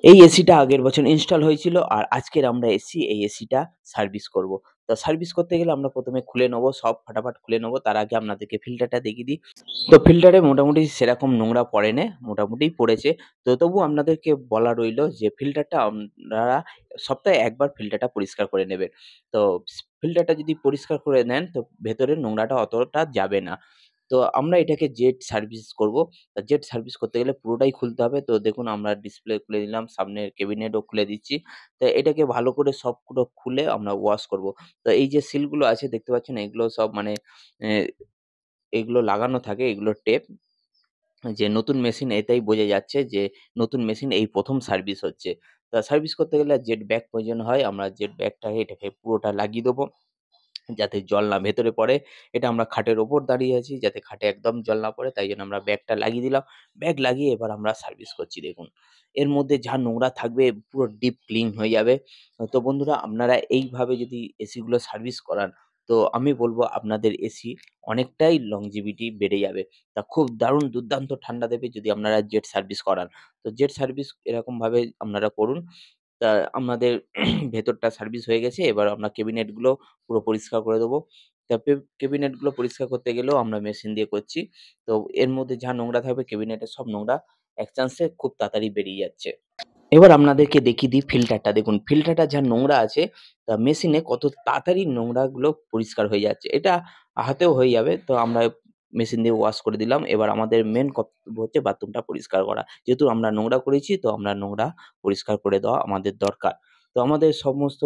এই এসিটা আগের বছর ইনস্টল হয়েছিল আর আজকের আমরা এসছি এই এসিটা সার্ভিস করব। তো সার্ভিস করতে গেলে আমরা ১ম এ খুলে নেবো, সব ফাটাফাট খুলে নেবো। তার আগে আপনাদেরকে ফিল্টারটা দেখিয়ে দিই। তো ফিল্টারে মোটামুটি সেরকম নোংরা পড়েনি, মোটামুটি পড়েছে। তো তবুও আপনাদেরকে বলা রইলো যে ফিল্টারটা আপনারা সপ্তাহে ১ বার ফিল্টারটা পরিষ্কার করে নেবেন। তো ফিল্টারটা যদি পরিষ্কার করে নেন তো ভেতরের নোংরাটা অতটা যাবে না। তো আমরা এটাকে জেট সার্ভিস করব। জেট সার্ভিস করতে গেলে পুরোটাই খুলতে হবে। তো দেখুন আমরা ডিসপ্লে খুলে দিলাম, সামনের ক্যাবিনেটও খুলে দিচ্ছি। তো এটাকে ভালো করে সবগুলো খুলে আমরা ওয়াশ করব। তো এই যে সিলগুলো আছে দেখতে পাচ্ছেন এগুলো সব মানে এ এগুলো লাগানো থাকে, এগুলো টেপ। যে নতুন মেশিন এটাই বোঝা যাচ্ছে যে নতুন মেশিন এই ১ম সার্ভিস হচ্ছে। তা সার্ভিস করতে গেলে জেট ব্যাগ প্রয়োজন হয়। আমরা জেট ব্যাগটাকে এটাকে পুরোটা লাগিয়ে দেবো। যাতে জল না ভেতরে পড়ে। এটা আমরা খাটের ওপর দাঁড়িয়ে আছি যাতে খাটে একদম জল না পড়ে তাই জন্য আমরা ব্যাগটা লাগিয়ে দিলাম। ব্যাগ লাগিয়ে এবার আমরা সার্ভিস করছি দেখুন। এর মধ্যে যা নোংরা থাকবে পুরো ডিপ ক্লিন হয়ে যাবে। তো বন্ধুরা আপনারা এইভাবে যদি এসিগুলো সার্ভিস করান তো আমি বলব আপনাদের এসি অনেকটাই longevity বেড়ে যাবে। তা খুব দারুণ দুর্দান্ত ঠান্ডা দেবে যদি আপনারা জেট সার্ভিস করান। তো জেট সার্ভিস এরকমভাবে আপনারা করুন। তা আমাদের ভেতরটা সার্ভিস হয়ে গেছে। এবার আমরা ক্যাবিনেট গুলো পুরো পরিষ্কার করে দেবো। তা ক্যাবিনেট গুলো পরিষ্কার করতে গেলেও আমরা মেশিন দিয়ে করছি। তো এর মধ্যে যা নোংরা থাকবে ক্যাবিনেটের সব নোংরা এক চান্সে খুব তাড়াতাড়ি বেরিয়ে যাচ্ছে। এবার আপনাদেরকে দেখিয়ে দিই ফিল্টারটা দেখুন। ফিল্টারটা যা নোংরা আছে তা মেশিনে কত তাড়াতাড়ি নোংরাগুলো পরিষ্কার হয়ে যাচ্ছে। এটা হাতেও হয়ে যাবে। তো আমরা মেশিন দিয়ে ওয়াশ করে দিলাম। এবার আমাদের মেইন কর্তব্য হচ্ছে বাথরুমটা পরিষ্কার করা। যেহেতু আমরা নোংরা করেছি তো আমরা নোংরা পরিষ্কার করে দেওয়া আমাদের দরকার। তো আমাদের সমস্ত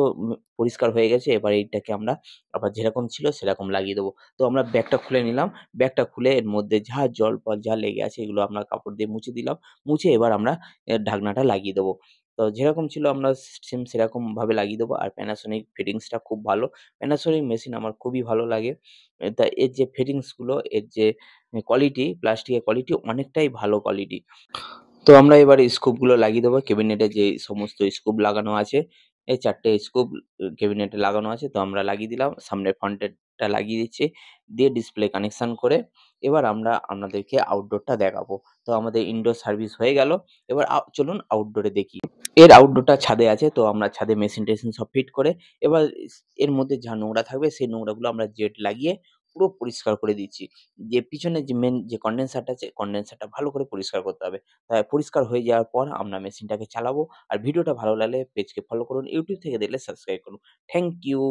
পরিষ্কার হয়ে গেছে। এবার এইটাকে আমরা আবার যেরকম ছিল সেরকম লাগিয়ে দেবো। তো আমরা ব্যাগটা খুলে নিলাম। ব্যাগটা খুলে এর মধ্যে যা জল-ফল যা লেগে আছে এগুলো আমরা কাপড় দিয়ে মুছে দিলাম। মুছে এবার আমরা ঢাকনাটা লাগিয়ে দেবো। তো যেরকম ছিল আমরা সেম সেরকমভাবে লাগিয়ে দেবো। আর Panasonic ফিটিংসটা খুব ভালো। Panasonic মেশিন আমার খুবই ভালো লাগে। তা এর যে ফিটিংস গুলো এর যে কোয়ালিটি, প্লাস্টিকের কোয়ালিটি অনেকটাই ভালো কোয়ালিটি। তো আমরা এবারে স্ক্রুগুলো লাগিয়ে দেবো। ক্যাবিনেটে যে সমস্ত স্ক্রু লাগানো আছে, এই ৪ টে স্ক্রু ক্যাবিনেটে লাগানো আছে। তো আমরা লাগিয়ে দিলাম। সামনের ফ্রন্টেরটা লাগিয়ে দিচ্ছি। দিয়ে ডিসপ্লে কানেকশন করে এবার আমরা আপনাদেরকে আউটডোরটা দেখাবো। তো আমাদের ইনডোর সার্ভিস হয়ে গেল। এবার চলুন আউটডোরে দেখি। এর আউটডোরটা ছাদে আছে। তো আমরা ছাদে মেশিন-টেশিন সব ফিট করে এবার এর মধ্যে যা নোংরা থাকবে সেই নোংরাগুলো আমরা জেট লাগিয়ে পুরো পরিষ্কার করে দিচ্ছি। যে পিছনে যে মেইন যে কনডেন্সারটা আছে, কনডেন্সারটা ভালো করে পরিষ্কার করতে হবে। পরিষ্কার হয়ে যাওয়ার পর আমরা মেশিনটাকে চালাবো। আর ভিডিওটা ভালো লাগলে পেজকে ফলো করুন। YouTube থেকে দেখলে সাবস্ক্রাইব করুন। Thank you.